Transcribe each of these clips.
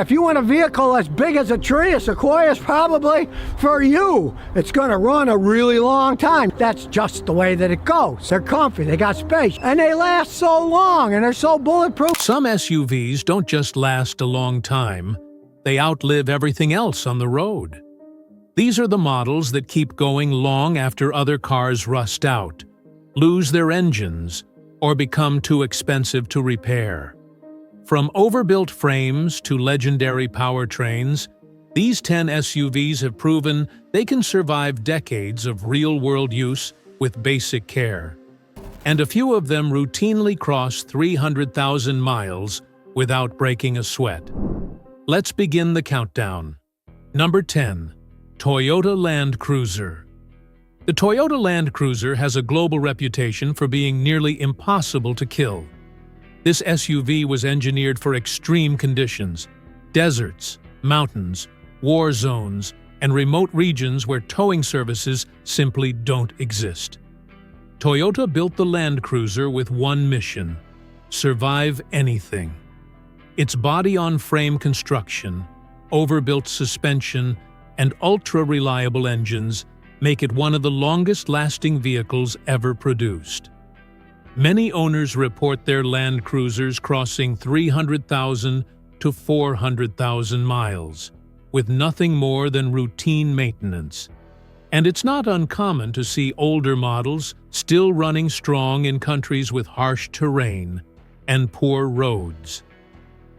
If you want a vehicle as big as a tree, a Sequoia is probably for you. It's going to run a really long time. That's just the way that it goes. They're comfy, they got space, and they last so long, and they're so bulletproof. Some SUVs don't just last a long time, they outlive everything else on the road. These are the models that keep going long after other cars rust out, lose their engines, or become too expensive to repair. From overbuilt frames to legendary powertrains, these 10 SUVs have proven they can survive decades of real-world use with basic care. And a few of them routinely cross 300,000 miles without breaking a sweat. Let's begin the countdown. Number 10. Toyota Land Cruiser. The Toyota Land Cruiser has a global reputation for being nearly impossible to kill. This SUV was engineered for extreme conditions: deserts, mountains, war zones, and remote regions where towing services simply don't exist. Toyota built the Land Cruiser with one mission: survive anything. Its body-on-frame construction, overbuilt suspension, and ultra-reliable engines make it one of the longest-lasting vehicles ever produced. Many owners report their Land Cruisers crossing 300,000 to 400,000 miles, with nothing more than routine maintenance. And it's not uncommon to see older models still running strong in countries with harsh terrain and poor roads.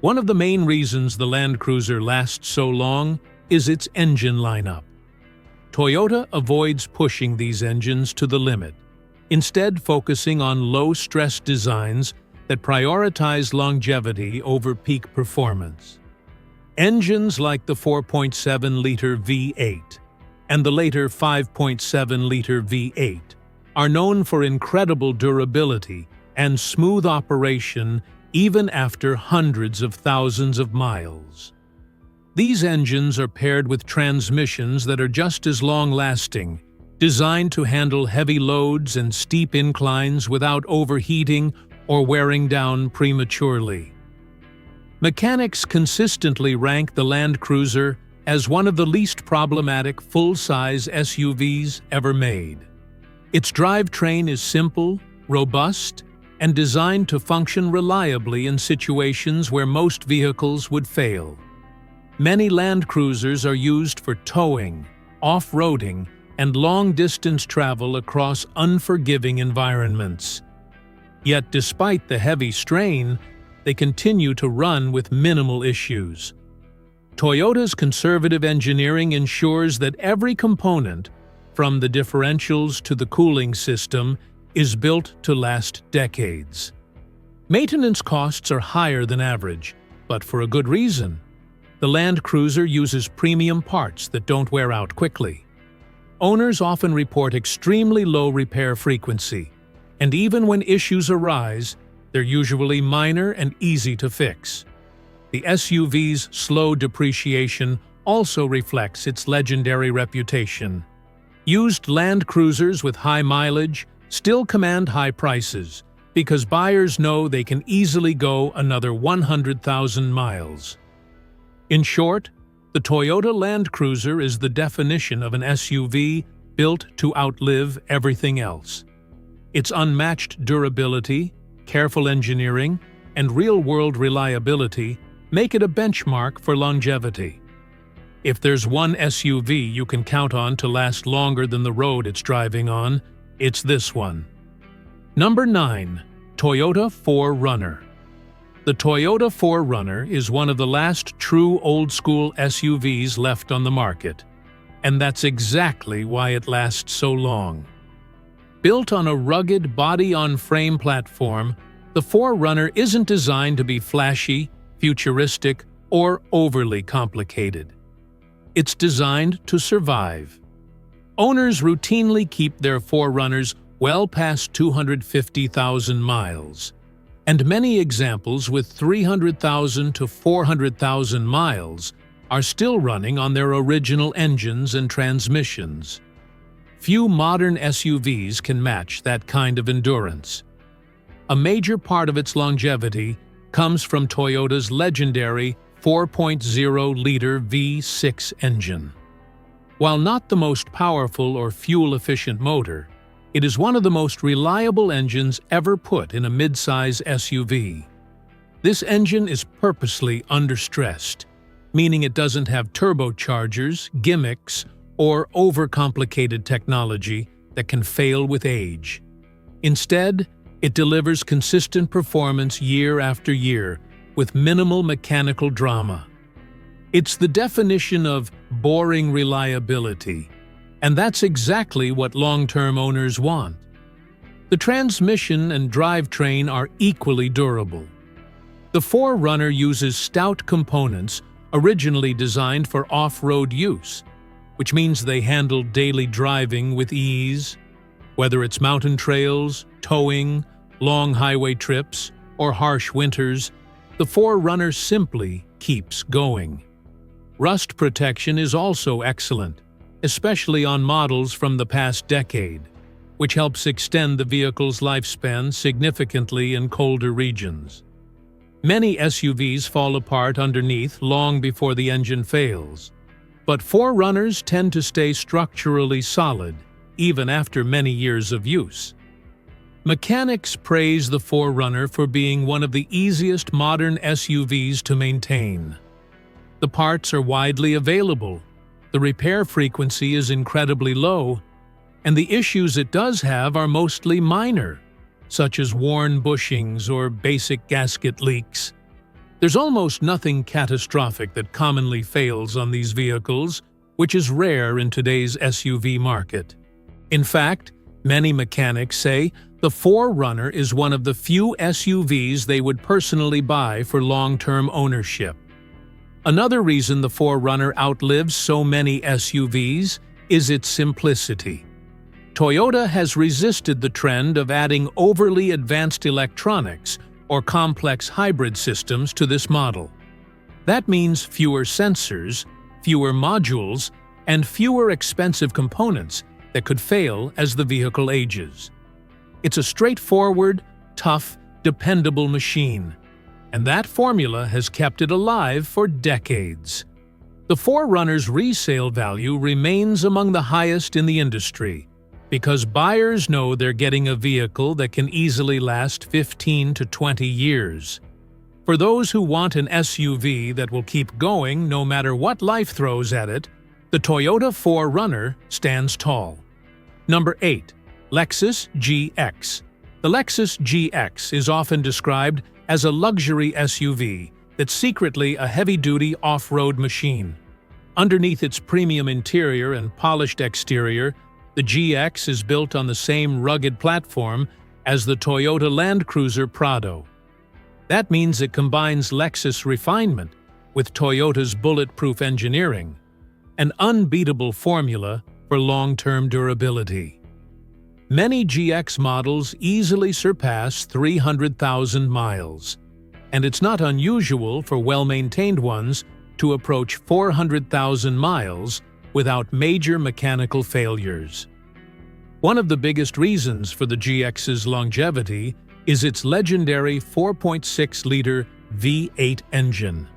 One of the main reasons the Land Cruiser lasts so long is its engine lineup. Toyota avoids pushing these engines to the limit, instead focusing on low-stress designs that prioritize longevity over peak performance. Engines like the 4.7-liter V8 and the later 5.7-liter V8 are known for incredible durability and smooth operation even after hundreds of thousands of miles. These engines are paired with transmissions that are just as long-lasting, designed to handle heavy loads and steep inclines without overheating or wearing down prematurely. Mechanics consistently rank the Land Cruiser as one of the least problematic full-size SUVs ever made. Its drivetrain is simple, robust, and designed to function reliably in situations where most vehicles would fail. Many Land Cruisers are used for towing, off-roading, and long-distance travel across unforgiving environments. Yet despite the heavy strain, they continue to run with minimal issues. Toyota's conservative engineering ensures that every component, from the differentials to the cooling system, is built to last decades. Maintenance costs are higher than average, but for a good reason. The Land Cruiser uses premium parts that don't wear out quickly. Owners often report extremely low repair frequency, and even when issues arise, they're usually minor and easy to fix. The SUV's slow depreciation also reflects its legendary reputation. Used Land Cruisers with high mileage still command high prices because buyers know they can easily go another 100,000 miles. In short, the Toyota Land Cruiser is the definition of an SUV built to outlive everything else. Its unmatched durability, careful engineering, and real-world reliability make it a benchmark for longevity. If there's one SUV you can count on to last longer than the road it's driving on, it's this one. Number 9. Toyota 4Runner. The Toyota 4Runner is one of the last true old-school SUVs left on the market, and that's exactly why it lasts so long. Built on a rugged body-on-frame platform, the 4Runner isn't designed to be flashy, futuristic, or overly complicated. It's designed to survive. Owners routinely keep their 4Runners well past 250,000 miles, and many examples with 300,000 to 400,000 miles are still running on their original engines and transmissions. Few modern SUVs can match that kind of endurance. A major part of its longevity comes from Toyota's legendary 4.0-liter V6 engine. While not the most powerful or fuel-efficient motor, it is one of the most reliable engines ever put in a midsize SUV. This engine is purposely understressed, meaning it doesn't have turbochargers, gimmicks, or overcomplicated technology that can fail with age. Instead, it delivers consistent performance year after year with minimal mechanical drama. It's the definition of boring reliability, and that's exactly what long-term owners want. The transmission and drivetrain are equally durable. The 4Runner uses stout components originally designed for off-road use, which means they handle daily driving with ease. Whether it's mountain trails, towing, long highway trips, or harsh winters, the 4Runner simply keeps going. Rust protection is also excellent, especially on models from the past decade, which helps extend the vehicle's lifespan significantly in colder regions. Many SUVs fall apart underneath long before the engine fails, but 4Runners tend to stay structurally solid even after many years of use. Mechanics praise the 4Runner for being one of the easiest modern SUVs to maintain. The parts are widely available, the repair frequency is incredibly low, and the issues it does have are mostly minor, such as worn bushings or basic gasket leaks. There's almost nothing catastrophic that commonly fails on these vehicles, which is rare in today's SUV market. In fact, many mechanics say the 4Runner is one of the few SUVs they would personally buy for long-term ownership. Another reason the 4Runner outlives so many SUVs is its simplicity. Toyota has resisted the trend of adding overly advanced electronics or complex hybrid systems to this model. That means fewer sensors, fewer modules, and fewer expensive components that could fail as the vehicle ages. It's a straightforward, tough, dependable machine, and that formula has kept it alive for decades. The 4Runner's resale value remains among the highest in the industry because buyers know they're getting a vehicle that can easily last 15 to 20 years. For those who want an SUV that will keep going no matter what life throws at it, the Toyota 4Runner stands tall. Number 8. Lexus GX. The Lexus GX is often described as a luxury SUV that's secretly a heavy-duty off-road machine. Underneath its premium interior and polished exterior, the GX is built on the same rugged platform as the Toyota Land Cruiser Prado. That means it combines Lexus refinement with Toyota's bulletproof engineering, an unbeatable formula for long-term durability. Many GX models easily surpass 300,000 miles, and it's not unusual for well-maintained ones to approach 400,000 miles without major mechanical failures. One of the biggest reasons for the GX's longevity is its legendary 4.6-liter V8 engine.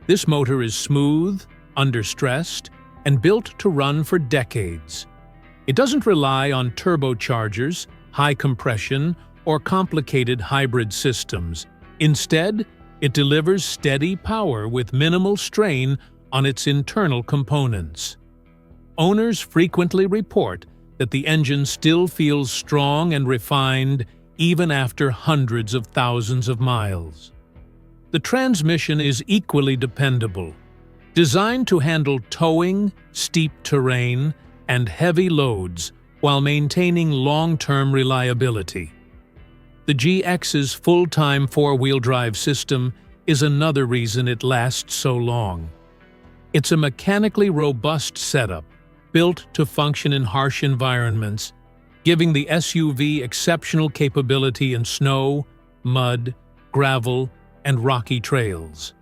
This motor is smooth, understressed, and built to run for decades. It doesn't rely on turbochargers, high compression, or complicated hybrid systems. Instead, it delivers steady power with minimal strain on its internal components. Owners frequently report that the engine still feels strong and refined even after hundreds of thousands of miles. The transmission is equally dependable, designed to handle towing, steep terrain, and heavy loads while maintaining long-term reliability. The GX's full-time four-wheel drive system is another reason it lasts so long. It's a mechanically robust setup, built to function in harsh environments, giving the SUV exceptional capability in snow, mud, gravel, and rocky trails.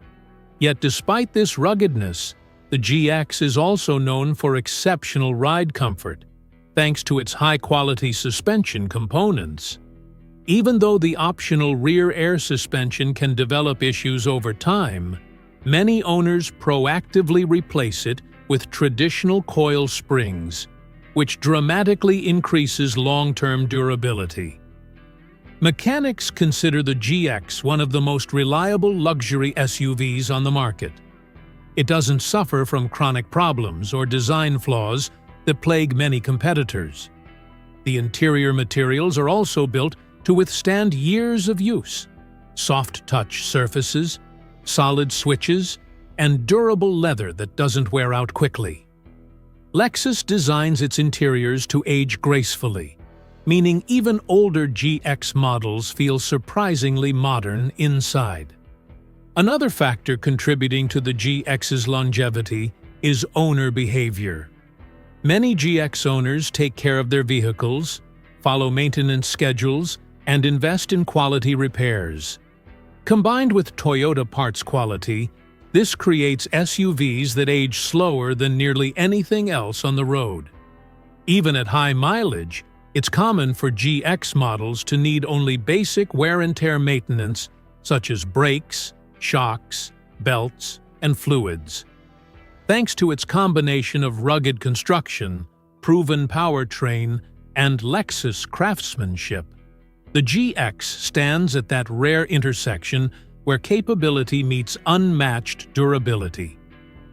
Yet despite this ruggedness, the GX is also known for exceptional ride comfort, thanks to its high-quality suspension components. Even though the optional rear air suspension can develop issues over time, Many owners proactively replace it with traditional coil springs, which dramatically increases long-term durability. Mechanics consider the GX one of the most reliable luxury SUVs on the market. It doesn't suffer from chronic problems or design flaws that plague many competitors. The interior materials are also built to withstand years of use. Soft-touch surfaces, solid switches, and durable leather that doesn't wear out quickly. Lexus designs its interiors to age gracefully, meaning even older GX models feel surprisingly modern inside. Another factor contributing to the GX's longevity is owner behavior. Many GX owners take care of their vehicles, follow maintenance schedules, and invest in quality repairs. Combined with Toyota parts quality, this creates SUVs that age slower than nearly anything else on the road. Even at high mileage, it's common for GX models to need only basic wear and tear maintenance such as brakes, shocks, belts, and fluids. Thanks to its combination of rugged construction, proven powertrain, and Lexus craftsmanship, the GX stands at that rare intersection where capability meets unmatched durability.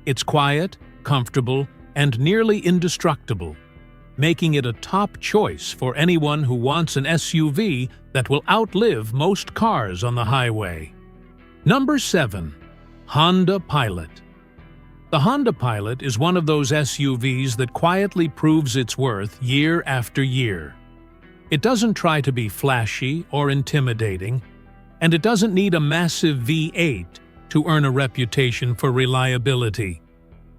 It's quiet, comfortable, and nearly indestructible, making it a top choice for anyone who wants an SUV that will outlive most cars on the highway. Number 7. Honda Pilot. The Honda Pilot is one of those SUVs that quietly proves its worth year after year. It doesn't try to be flashy or intimidating, and it doesn't need a massive V8 to earn a reputation for reliability.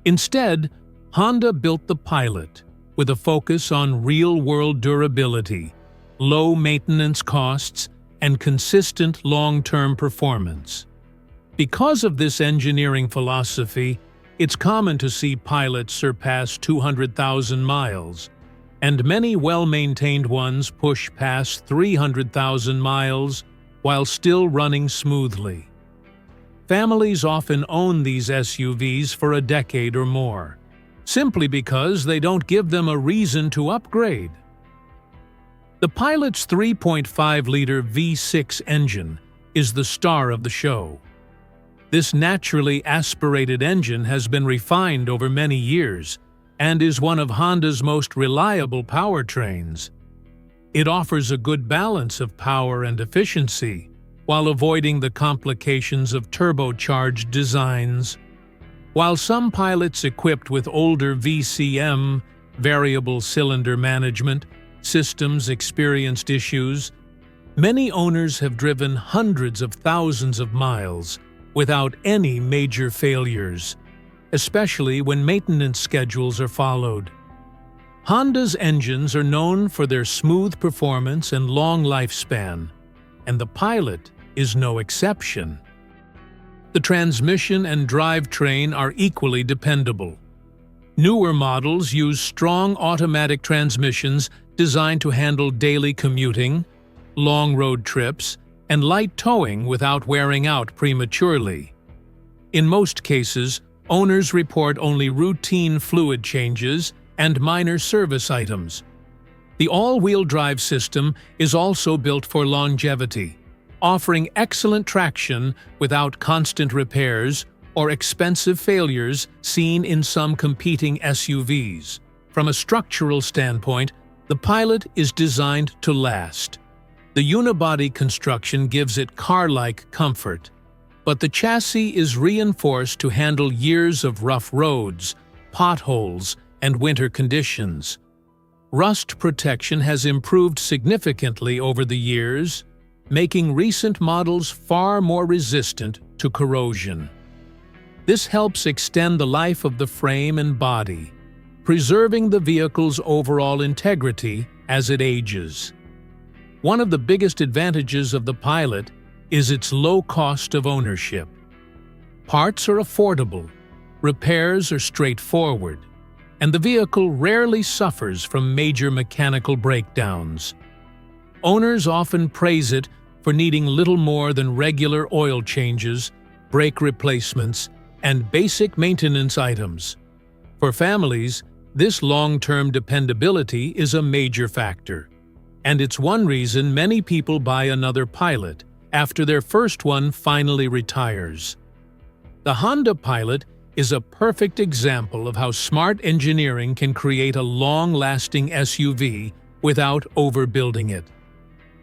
Instead, Honda built the Pilot with a focus on real-world durability, low maintenance costs, and consistent long-term performance. Because of this engineering philosophy, it's common to see Pilots surpass 200,000 miles, and many well-maintained ones push past 300,000 miles while still running smoothly. Families often own these SUVs for a decade or more, simply because they don't give them a reason to upgrade. The Pilot's 3.5-liter V6 engine is the star of the show. This naturally aspirated engine has been refined over many years and is one of Honda's most reliable powertrains. It offers a good balance of power and efficiency while avoiding the complications of turbocharged designs. While some Pilots equipped with older VCM, variable cylinder management, systems experienced issues, many owners have driven hundreds of thousands of miles without any major failures, especially when maintenance schedules are followed. Honda's engines are known for their smooth performance and long lifespan, and the Pilot is no exception. The transmission and drivetrain are equally dependable. Newer models use strong automatic transmissions designed to handle daily commuting, long road trips, and light towing without wearing out prematurely. In most cases, owners report only routine fluid changes and minor service items. The all-wheel drive system is also built for longevity, offering excellent traction without constant repairs or expensive failures seen in some competing SUVs. From a structural standpoint, the Pilot is designed to last. The unibody construction gives it car-like comfort, but the chassis is reinforced to handle years of rough roads, potholes, and winter conditions. Rust protection has improved significantly over the years, making recent models far more resistant to corrosion. This helps extend the life of the frame and body, preserving the vehicle's overall integrity as it ages. One of the biggest advantages of the Pilot is its low cost of ownership. Parts are affordable, repairs are straightforward, and the vehicle rarely suffers from major mechanical breakdowns. Owners often praise it for needing little more than regular oil changes, brake replacements, and basic maintenance items. For families, this long-term dependability is a major factor, and it's one reason many people buy another Pilot after their first one finally retires. The Honda Pilot is a perfect example of how smart engineering can create a long-lasting SUV without overbuilding it.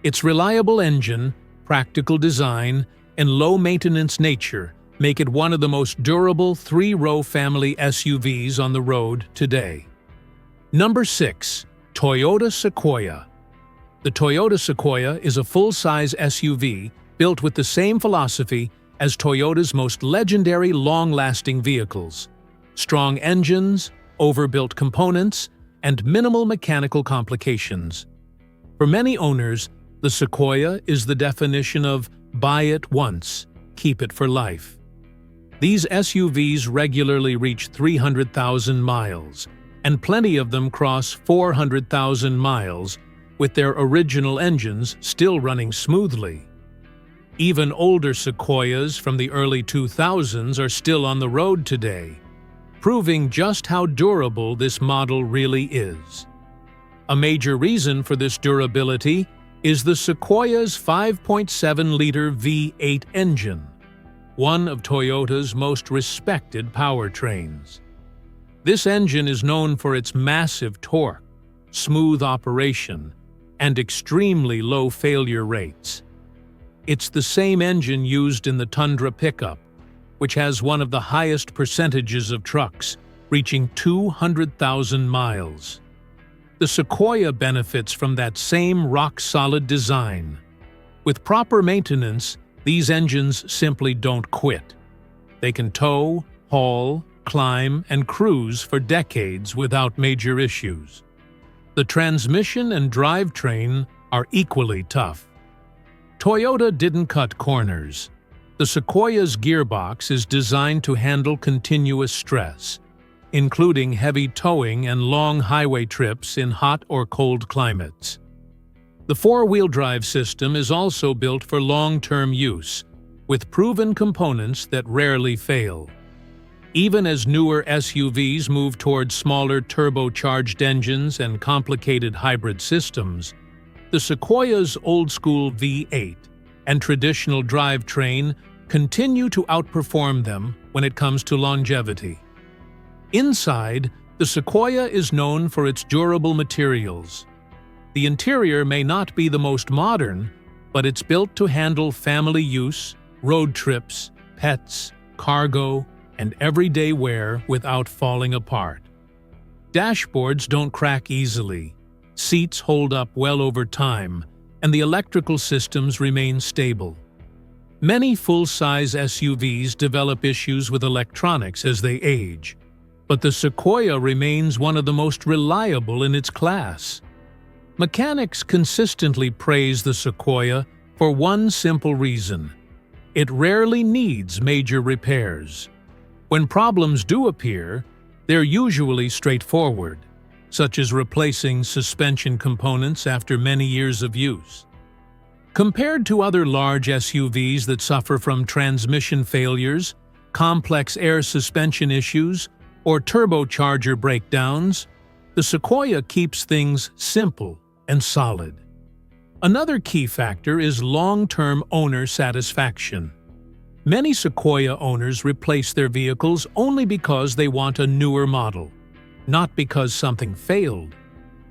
Its reliable engine, practical design, and low-maintenance nature make it one of the most durable three-row family SUVs on the road today. Number 6. Toyota Sequoia. The Toyota Sequoia is a full-size SUV built with the same philosophy as Toyota's most legendary long-lasting vehicles: strong engines, overbuilt components, and minimal mechanical complications. For many owners, the Sequoia is the definition of buy it once, keep it for life. These SUVs regularly reach 300,000 miles, and plenty of them cross 400,000 miles, with their original engines still running smoothly. Even older Sequoias from the early 2000s are still on the road today, proving just how durable this model really is. A major reason for this durability is the Sequoia's 5.7-liter V8 engine, one of Toyota's most respected powertrains. This engine is known for its massive torque, smooth operation, and extremely low failure rates. It's the same engine used in the Tundra pickup, which has one of the highest percentages of trucks, reaching 200,000 miles. The Sequoia benefits from that same rock-solid design. With proper maintenance, these engines simply don't quit. They can tow, haul, climb, and cruise for decades without major issues. The transmission and drivetrain are equally tough. Toyota didn't cut corners. The Sequoia's gearbox is designed to handle continuous stress, including heavy towing and long highway trips in hot or cold climates. The four-wheel drive system is also built for long-term use, with proven components that rarely fail. Even as newer SUVs move toward smaller turbocharged engines and complicated hybrid systems, the Sequoia's old-school V8 and traditional drivetrain continue to outperform them when it comes to longevity. Inside, the Sequoia is known for its durable materials. The interior may not be the most modern, but it's built to handle family use, road trips, pets, cargo, and everyday wear without falling apart. Dashboards don't crack easily, seats hold up well over time, and the electrical systems remain stable. Many full-size SUVs develop issues with electronics as they age, but the Sequoia remains one of the most reliable in its class. Mechanics consistently praise the Sequoia for one simple reason: it rarely needs major repairs. When problems do appear, they're usually straightforward, such as replacing suspension components after many years of use. Compared to other large SUVs that suffer from transmission failures, complex air suspension issues, or turbocharger breakdowns, the Sequoia keeps things simple and solid. Another key factor is long-term owner satisfaction. Many Sequoia owners replace their vehicles only because they want a newer model, not because something failed.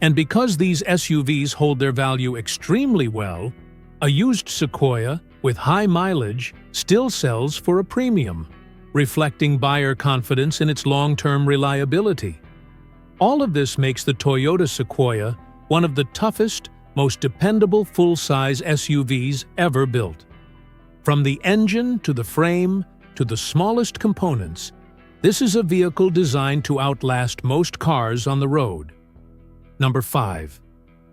And because these SUVs hold their value extremely well, a used Sequoia with high mileage still sells for a premium, reflecting buyer confidence in its long-term reliability. All of this makes the Toyota Sequoia one of the toughest, most dependable full-size SUVs ever built. From the engine to the frame to the smallest components, this is a vehicle designed to outlast most cars on the road. Number 5.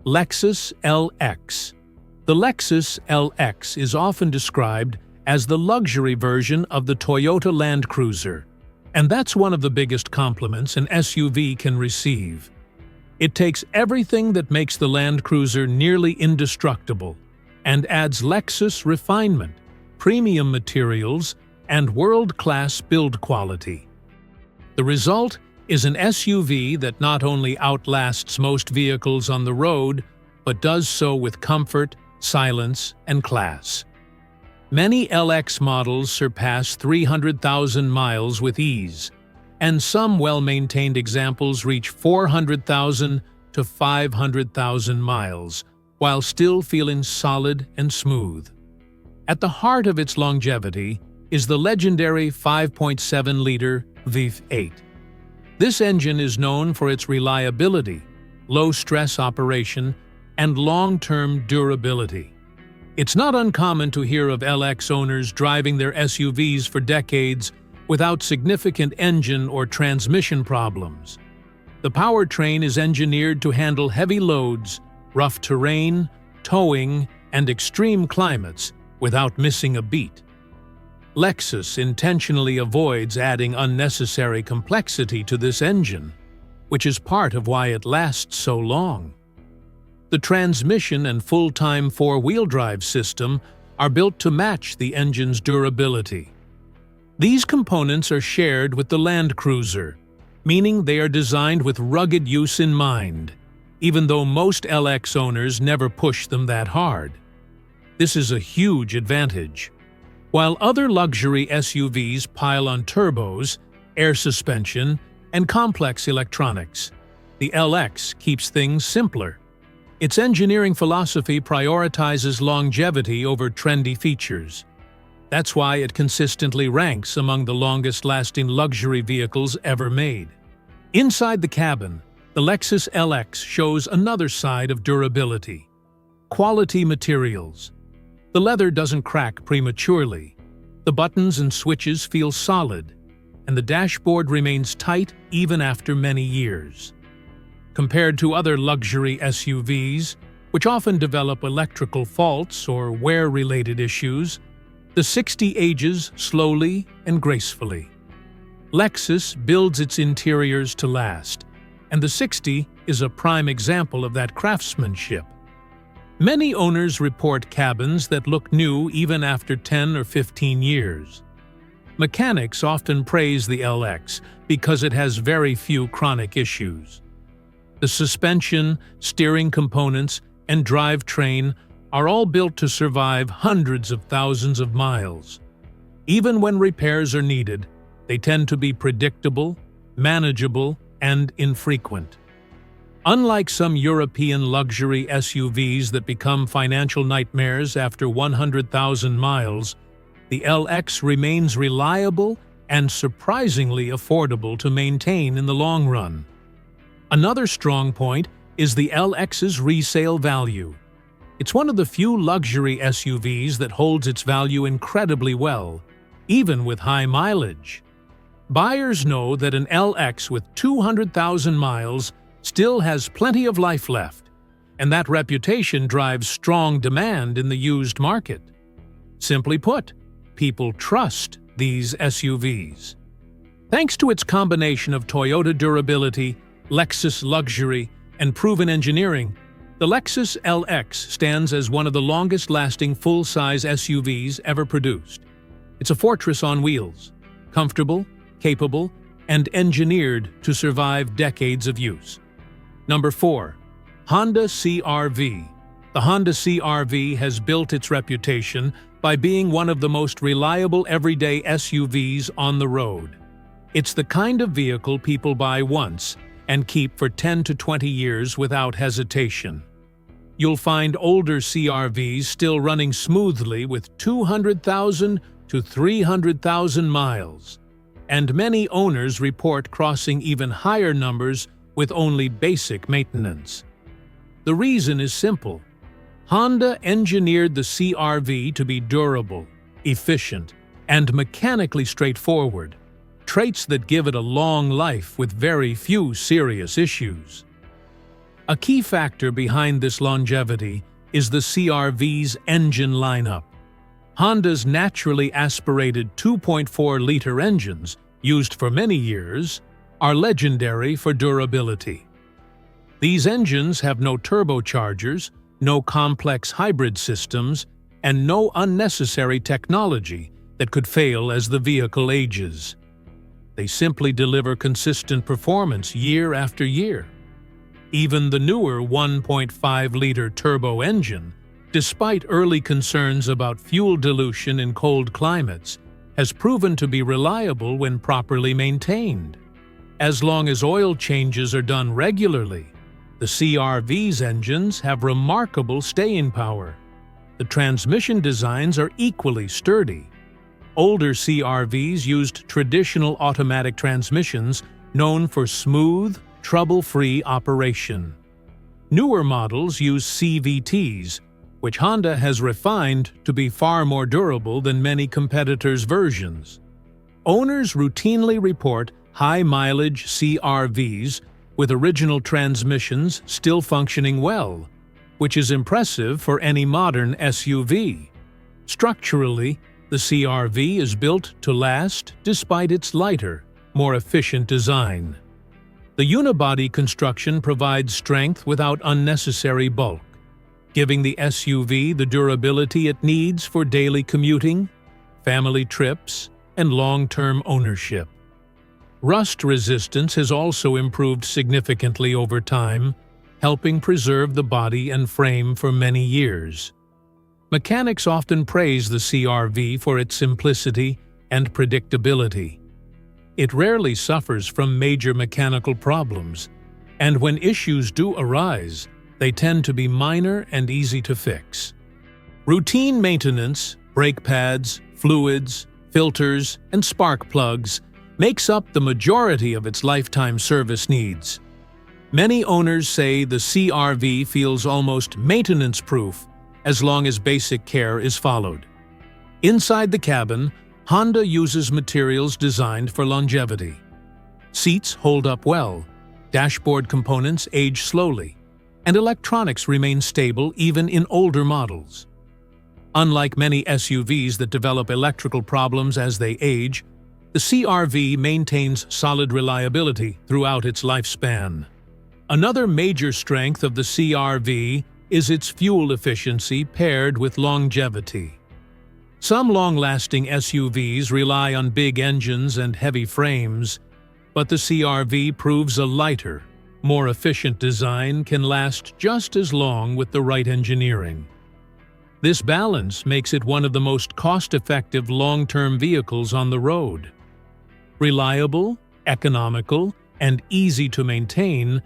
Lexus LX. The Lexus LX is often described as the luxury version of the Toyota Land Cruiser, and that's one of the biggest compliments an SUV can receive. It takes everything that makes the Land Cruiser nearly indestructible and adds Lexus refinement, premium materials, and world-class build quality. The result is an SUV that not only outlasts most vehicles on the road, but does so with comfort, silence, and class. Many LX models surpass 300,000 miles with ease, and some well-maintained examples reach 400,000 to 500,000 miles, while still feeling solid and smooth. At the heart of its longevity is the legendary 5.7-liter V8. This engine is known for its reliability, low-stress operation, and long-term durability. It's not uncommon to hear of LX owners driving their SUVs for decades without significant engine or transmission problems. The powertrain is engineered to handle heavy loads, rough terrain, towing, and extreme climates without missing a beat. Lexus intentionally avoids adding unnecessary complexity to this engine, which is part of why it lasts so long. The transmission and full-time four-wheel drive system are built to match the engine's durability. These components are shared with the Land Cruiser, meaning they are designed with rugged use in mind, even though most LX owners never push them that hard. This is a huge advantage. While other luxury SUVs pile on turbos, air suspension, and complex electronics, the LX keeps things simpler. Its engineering philosophy prioritizes longevity over trendy features. That's why it consistently ranks among the longest-lasting luxury vehicles ever made. Inside the cabin, the Lexus LX shows another side of durability: quality materials. The leather doesn't crack prematurely, the buttons and switches feel solid, and the dashboard remains tight even after many years. Compared to other luxury SUVs, which often develop electrical faults or wear-related issues, the 60 ages slowly and gracefully. Lexus builds its interiors to last, and the 60 is a prime example of that craftsmanship. Many owners report cabins that look new even after 10 or 15 years. Mechanics often praise the LX because it has very few chronic issues. The suspension, steering components, and drivetrain are all built to survive hundreds of thousands of miles. Even when repairs are needed, they tend to be predictable, manageable, and infrequent. Unlike some European luxury SUVs that become financial nightmares after 100,000 miles, the LX remains reliable and surprisingly affordable to maintain in the long run. Another strong point is the LX's resale value. It's one of the few luxury SUVs that holds its value incredibly well, even with high mileage. Buyers know that an LX with 200,000 miles still has plenty of life left, and that reputation drives strong demand in the used market. Simply put, people trust these SUVs. Thanks to its combination of Toyota durability, Lexus luxury, and proven engineering, the Lexus LX stands as one of the longest-lasting full-size SUVs ever produced. It's a fortress on wheels, comfortable, capable, and engineered to survive decades of use. Number 4. Honda CR-V. The Honda CR-V has built its reputation by being one of the most reliable everyday SUVs on the road. It's the kind of vehicle people buy once and keep for 10 to 20 years without hesitation. You'll find older CR-Vs still running smoothly with 200,000 to 300,000 miles, and many owners report crossing even higher numbers with only basic maintenance. The reason is simple. Honda engineered the CR-V to be durable, efficient, and mechanically straightforward, traits that give it a long life with very few serious issues. A key factor behind this longevity is the CR-V's engine lineup. Honda's naturally aspirated 2.4-liter engines, used for many years, are legendary for durability. These engines have no turbochargers, no complex hybrid systems, and no unnecessary technology, that could fail as the vehicle ages. They simply deliver consistent performance year after year. Even the newer 1.5-liter turbo engine, despite early concerns about fuel dilution in cold climates, has proven to be reliable when properly maintained. As long as oil changes are done regularly, the CR-V's engines have remarkable staying power. The transmission designs are equally sturdy. Older CR-Vs used traditional automatic transmissions known for smooth, trouble-free operation. Newer models use CVTs, which Honda has refined to be far more durable than many competitors' versions. Owners routinely report high-mileage CR-Vs with original transmissions still functioning well, which is impressive for any modern SUV. Structurally, the CR-V is built to last despite its lighter, more efficient design. The unibody construction provides strength without unnecessary bulk, giving the SUV the durability it needs for daily commuting, family trips, and long-term ownership. Rust resistance has also improved significantly over time, helping preserve the body and frame for many years. Mechanics often praise the CR-V for its simplicity and predictability. It rarely suffers from major mechanical problems, and when issues do arise, they tend to be minor and easy to fix. Routine maintenance, brake pads, fluids, filters, and spark plugs makes up the majority of its lifetime service needs. Many owners say the CR-V feels almost maintenance-proof as long as basic care is followed. Inside the cabin, Honda uses materials designed for longevity. Seats hold up well, dashboard components age slowly, and electronics remain stable even in older models. Unlike many SUVs that develop electrical problems as they age, the CR-V maintains solid reliability throughout its lifespan. Another major strength of the CR-V is its fuel efficiency paired with longevity. Some long-lasting SUVs rely on big engines and heavy frames, but the CR-V proves a lighter, more efficient design can last just as long with the right engineering. This balance makes it one of the most cost-effective long-term vehicles on the road. Reliable, economical, and easy to maintain,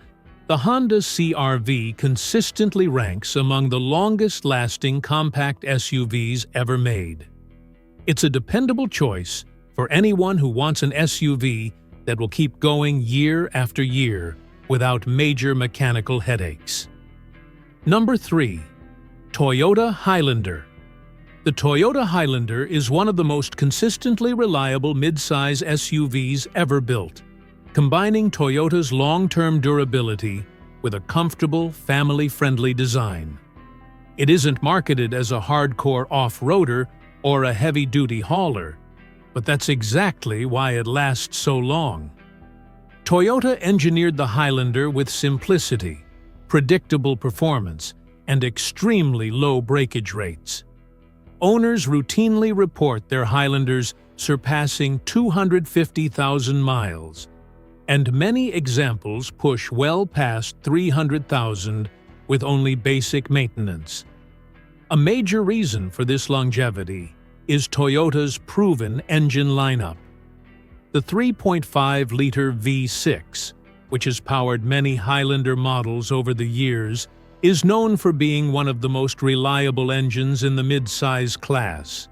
the Honda CR-V consistently ranks among the longest-lasting compact SUVs ever made. It's a dependable choice for anyone who wants an SUV that will keep going year after year without major mechanical headaches. Number 3. Toyota Highlander. The Toyota Highlander is one of the most consistently reliable midsize SUVs ever built, combining Toyota's long-term durability with a comfortable, family-friendly design. It isn't marketed as a hardcore off-roader or a heavy-duty hauler, but that's exactly why it lasts so long. Toyota engineered the Highlander with simplicity, predictable performance, and extremely low breakage rates. Owners routinely report their Highlanders surpassing 250,000 miles, and many examples push well past 300,000 with only basic maintenance. A major reason for this longevity is Toyota's proven engine lineup. The 3.5-liter V6, which has powered many Highlander models over the years, is known for being one of the most reliable engines in the mid-size class.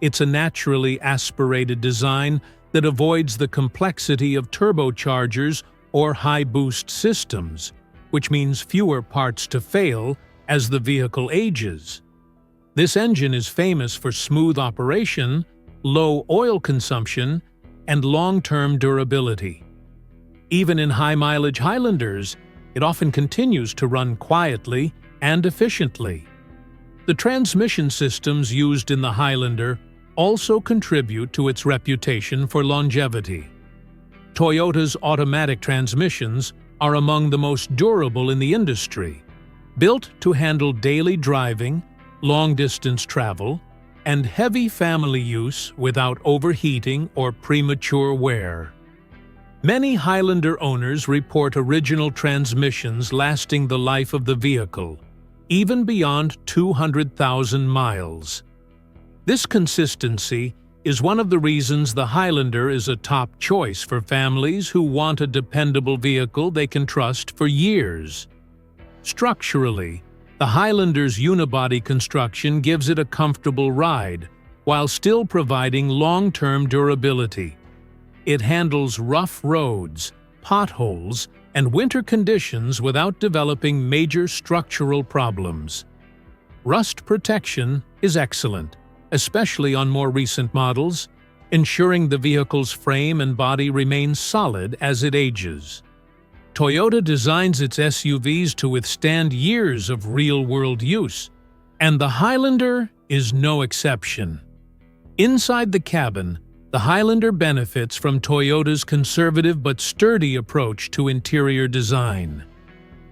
It's a naturally aspirated design that avoids the complexity of turbochargers or high-boost systems, which means fewer parts to fail as the vehicle ages. This engine is famous for smooth operation, low oil consumption, and long-term durability. Even in high-mileage Highlanders, it often continues to run quietly and efficiently. The transmission systems used in the Highlander also contribute to its reputation for longevity. Toyota's automatic transmissions are among the most durable in the industry, built to handle daily driving, long-distance travel, and heavy family use without overheating or premature wear. Many Highlander owners report original transmissions lasting the life of the vehicle, even beyond 200,000 miles. This consistency is one of the reasons the Highlander is a top choice for families who want a dependable vehicle they can trust for years. Structurally, the Highlander's unibody construction gives it a comfortable ride, while still providing long-term durability. It handles rough roads, potholes, and winter conditions without developing major structural problems. Rust protection is excellent, especially on more recent models, ensuring the vehicle's frame and body remain solid as it ages. Toyota designs its SUVs to withstand years of real-world use, and the Highlander is no exception. Inside the cabin, the Highlander benefits from Toyota's conservative but sturdy approach to interior design.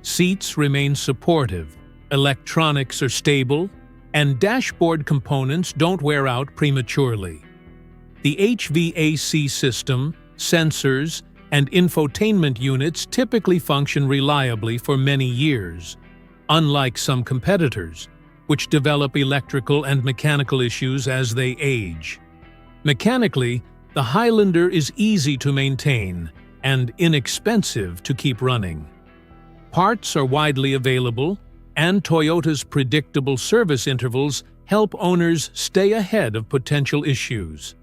Seats remain supportive, electronics are stable, and dashboard components don't wear out prematurely. The HVAC system, sensors, and infotainment units typically function reliably for many years, unlike some competitors, which develop electrical and mechanical issues as they age. Mechanically, the Highlander is easy to maintain and inexpensive to keep running. Parts are widely available, and Toyota's predictable service intervals help owners stay ahead of potential issues.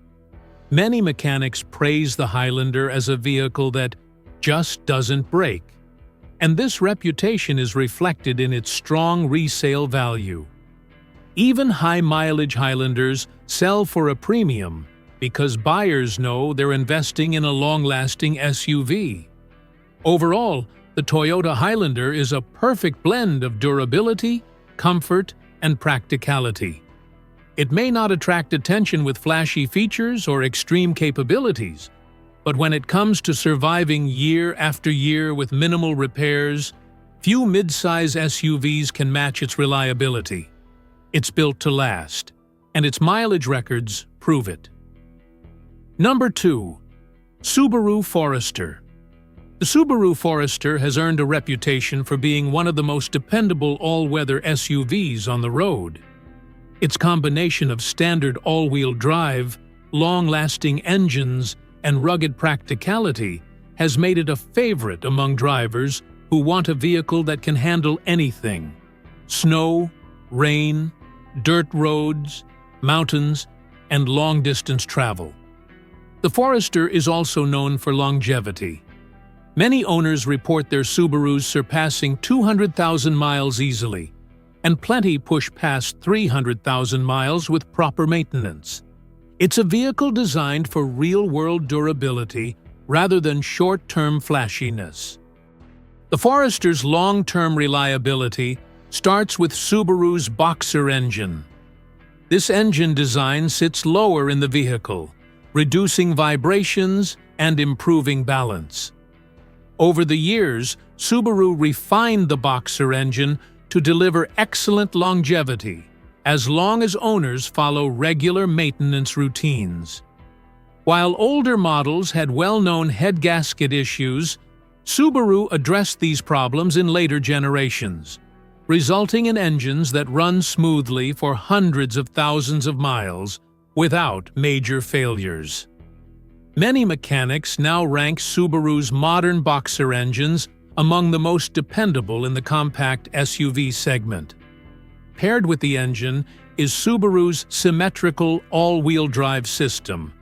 Many mechanics praise the Highlander as a vehicle that just doesn't break, and this reputation is reflected in its strong resale value. Even high-mileage Highlanders sell for a premium because buyers know they're investing in a long-lasting SUV. Overall, the Toyota Highlander is a perfect blend of durability, comfort, and practicality. It may not attract attention with flashy features or extreme capabilities, but when it comes to surviving year after year with minimal repairs, few mid-size SUVs can match its reliability. It's built to last, and its mileage records prove it. Number 2. Subaru Forester. The Subaru Forester has earned a reputation for being one of the most dependable all-weather SUVs on the road. Its combination of standard all-wheel drive, long-lasting engines, and rugged practicality has made it a favorite among drivers who want a vehicle that can handle anything: snow, rain, dirt roads, mountains, and long-distance travel. The Forester is also known for longevity. Many owners report their Subarus surpassing 200,000 miles easily, and plenty push past 300,000 miles with proper maintenance. It's a vehicle designed for real-world durability rather than short-term flashiness. The Forester's long-term reliability starts with Subaru's Boxer engine. This engine design sits lower in the vehicle, reducing vibrations and improving balance. Over the years, Subaru refined the Boxer engine to deliver excellent longevity, as long as owners follow regular maintenance routines. While older models had well-known head gasket issues, Subaru addressed these problems in later generations, resulting in engines that run smoothly for hundreds of thousands of miles without major failures. Many mechanics now rank Subaru's modern Boxer engines among the most dependable in the compact SUV segment. Paired with the engine is Subaru's symmetrical all-wheel drive system,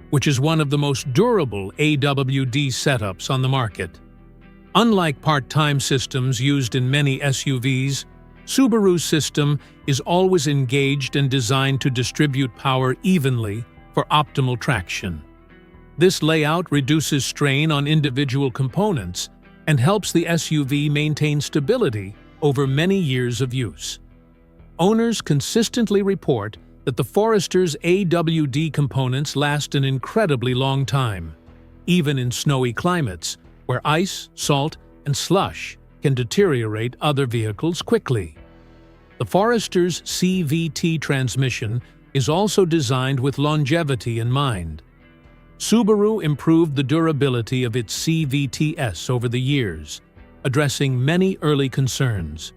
which is one of the most durable AWD setups on the market. Unlike part-time systems used in many SUVs, Subaru's system is always engaged and designed to distribute power evenly for optimal traction. This layout reduces strain on individual components and helps the SUV maintain stability over many years of use. Owners consistently report that the Forester's AWD components last an incredibly long time, even in snowy climates, where ice, salt, and slush can deteriorate other vehicles quickly. The Forester's CVT transmission is also designed with longevity in mind. Subaru improved the durability of its CVTs over the years, addressing many early concerns.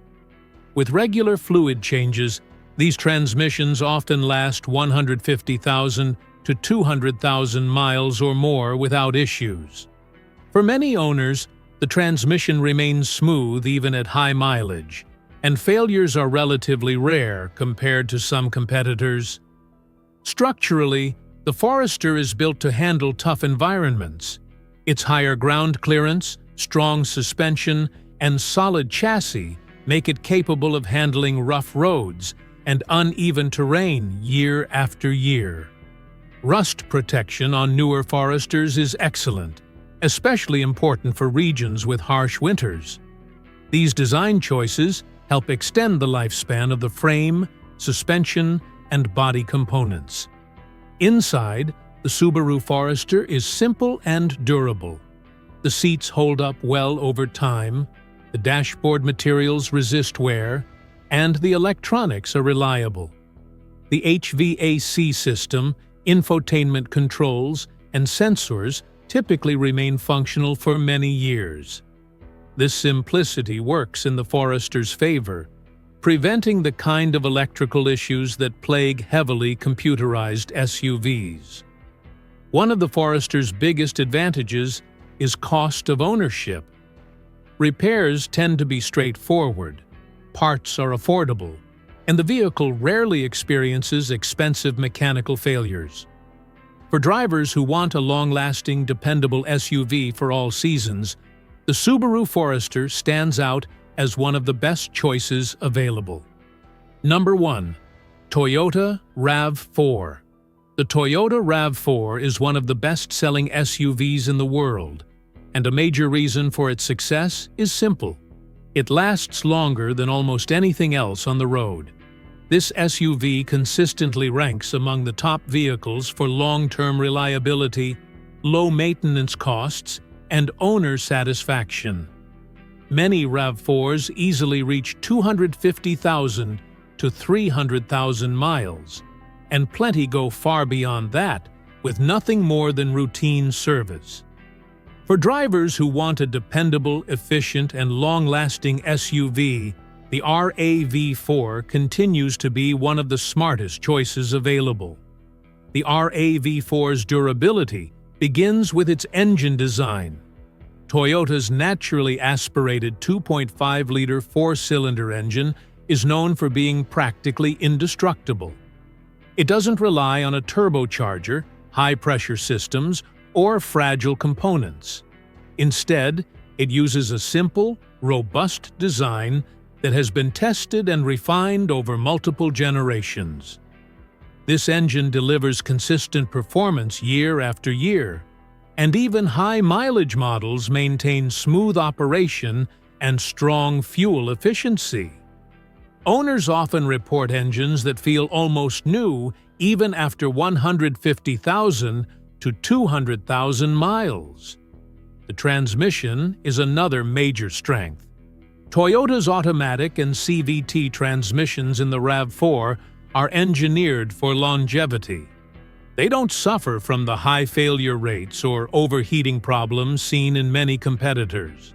With regular fluid changes, these transmissions often last 150,000 to 200,000 miles or more without issues. For many owners, the transmission remains smooth even at high mileage, and failures are relatively rare compared to some competitors. Structurally, the Forester is built to handle tough environments. Its higher ground clearance, strong suspension, and solid chassis make it capable of handling rough roads and uneven terrain year after year. Rust protection on newer Foresters is excellent, especially important for regions with harsh winters. These design choices help extend the lifespan of the frame, suspension, and body components. Inside, the Subaru Forester is simple and durable. The seats hold up well over time, the dashboard materials resist wear, and the electronics are reliable. The HVAC system, infotainment controls, and sensors typically remain functional for many years. This simplicity works in the Forester's favor, preventing the kind of electrical issues that plague heavily computerized SUVs. One of the Forester's biggest advantages is cost of ownership. Repairs tend to be straightforward, parts are affordable, and the vehicle rarely experiences expensive mechanical failures. For drivers who want a long-lasting, dependable SUV for all seasons, the Subaru Forester stands out as one of the best choices available. Number 1. Toyota RAV4. The Toyota RAV4 is one of the best-selling SUVs in the world, and a major reason for its success is simple. It lasts longer than almost anything else on the road. This SUV consistently ranks among the top vehicles for long-term reliability, low maintenance costs, and owner satisfaction. Many RAV4s easily reach 250,000 to 300,000 miles, and plenty go far beyond that with nothing more than routine service. For drivers who want a dependable, efficient, and long-lasting SUV, the RAV4 continues to be one of the smartest choices available. The RAV4's durability begins with its engine design. Toyota's naturally aspirated 2.5-liter four-cylinder engine is known for being practically indestructible. It doesn't rely on a turbocharger, high-pressure systems, or fragile components. Instead, it uses a simple, robust design that has been tested and refined over multiple generations. This engine delivers consistent performance year after year, and even high-mileage models maintain smooth operation and strong fuel efficiency. Owners often report engines that feel almost new even after 150,000 to 200,000 miles. The transmission is another major strength. Toyota's automatic and CVT transmissions in the RAV4 are engineered for longevity. They don't suffer from the high failure rates or overheating problems seen in many competitors.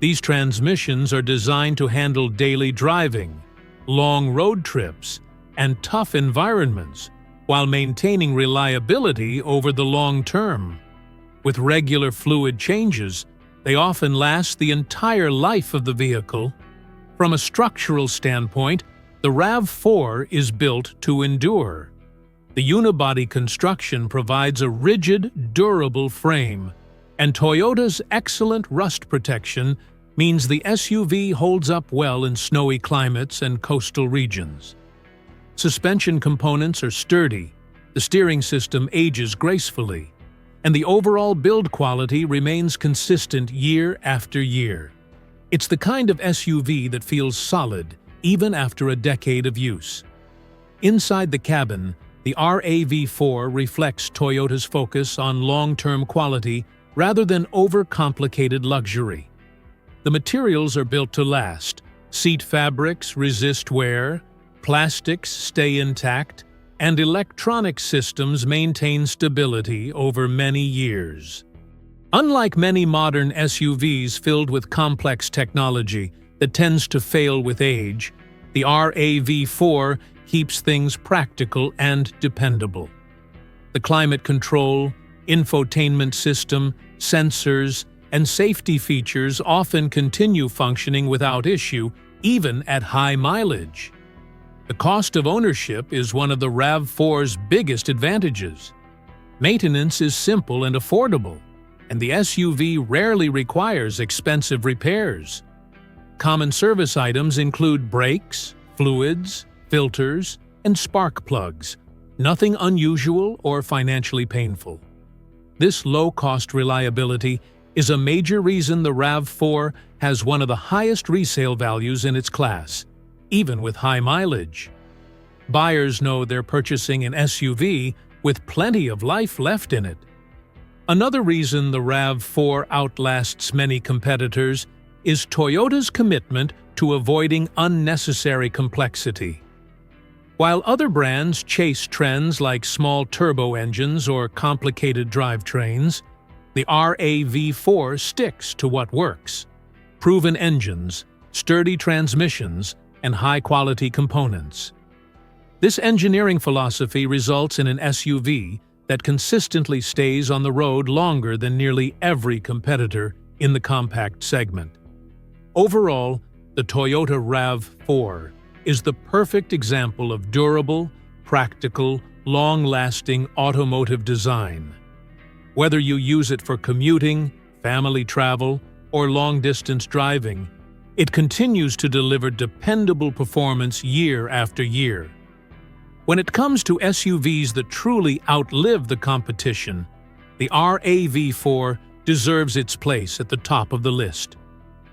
These transmissions are designed to handle daily driving, long road trips, and tough environments, while maintaining reliability over the long term. With regular fluid changes, they often last the entire life of the vehicle. From a structural standpoint, the RAV4 is built to endure. The unibody construction provides a rigid, durable frame, and Toyota's excellent rust protection means the SUV holds up well in snowy climates and coastal regions. Suspension components are sturdy, the steering system ages gracefully, and the overall build quality remains consistent year after year. It's the kind of SUV that feels solid even after a decade of use. Inside the cabin, the RAV4 reflects Toyota's focus on long-term quality rather than overcomplicated luxury. The materials are built to last. Seat fabrics resist wear, plastics stay intact, and electronic systems maintain stability over many years. Unlike many modern SUVs filled with complex technology that tends to fail with age, the RAV4 keeps things practical and dependable. The climate control, infotainment system, sensors, and safety features often continue functioning without issue, even at high mileage. The cost of ownership is one of the RAV4's biggest advantages. Maintenance is simple and affordable, and the SUV rarely requires expensive repairs. Common service items include brakes, fluids, filters, and spark plugs, nothing unusual or financially painful. This low-cost reliability is a major reason the RAV4 has one of the highest resale values in its class, even with high mileage. Buyers know they're purchasing an SUV with plenty of life left in it. Another reason the RAV4 outlasts many competitors is Toyota's commitment to avoiding unnecessary complexity. While other brands chase trends like small turbo engines or complicated drivetrains, the RAV4 sticks to what works: proven engines, sturdy transmissions, and high-quality components. This engineering philosophy results in an SUV that consistently stays on the road longer than nearly every competitor in the compact segment. Overall, the Toyota RAV4 is the perfect example of durable, practical, long-lasting automotive design. Whether you use it for commuting, family travel, or long-distance driving, it continues to deliver dependable performance year after year. When it comes to SUVs that truly outlive the competition, the RAV4 deserves its place at the top of the list.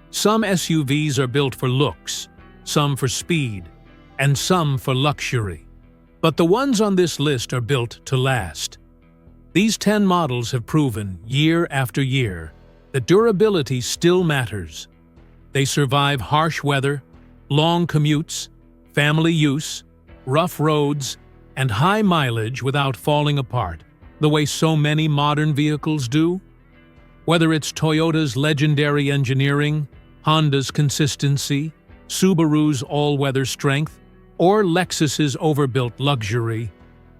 Some SUVs are built for looks, some for speed, and some for luxury. But the ones on this list are built to last. These 10 models have proven, year after year, that durability still matters. They survive harsh weather, long commutes, family use, rough roads, and high mileage without falling apart, the way so many modern vehicles do. Whether it's Toyota's legendary engineering, Honda's consistency, Subaru's all-weather strength, or Lexus's overbuilt luxury,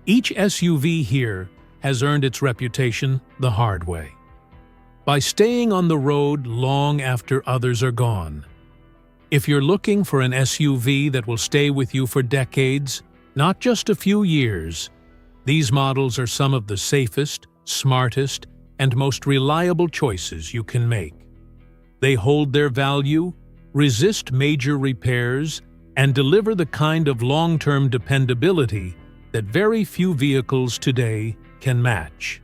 each SUV here has earned its reputation the hard way, by staying on the road long after others are gone. If you're looking for an SUV that will stay with you for decades, not just a few years, these models are some of the safest, smartest, and most reliable choices you can make. They hold their value, resist major repairs, and deliver the kind of long-term dependability that very few vehicles today can match.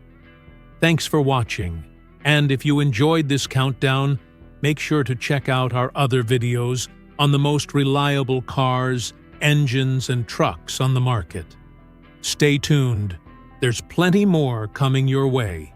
Thanks for watching, and if you enjoyed this countdown, make sure to check out our other videos on the most reliable cars, engines, and trucks on the market. Stay tuned, there's plenty more coming your way.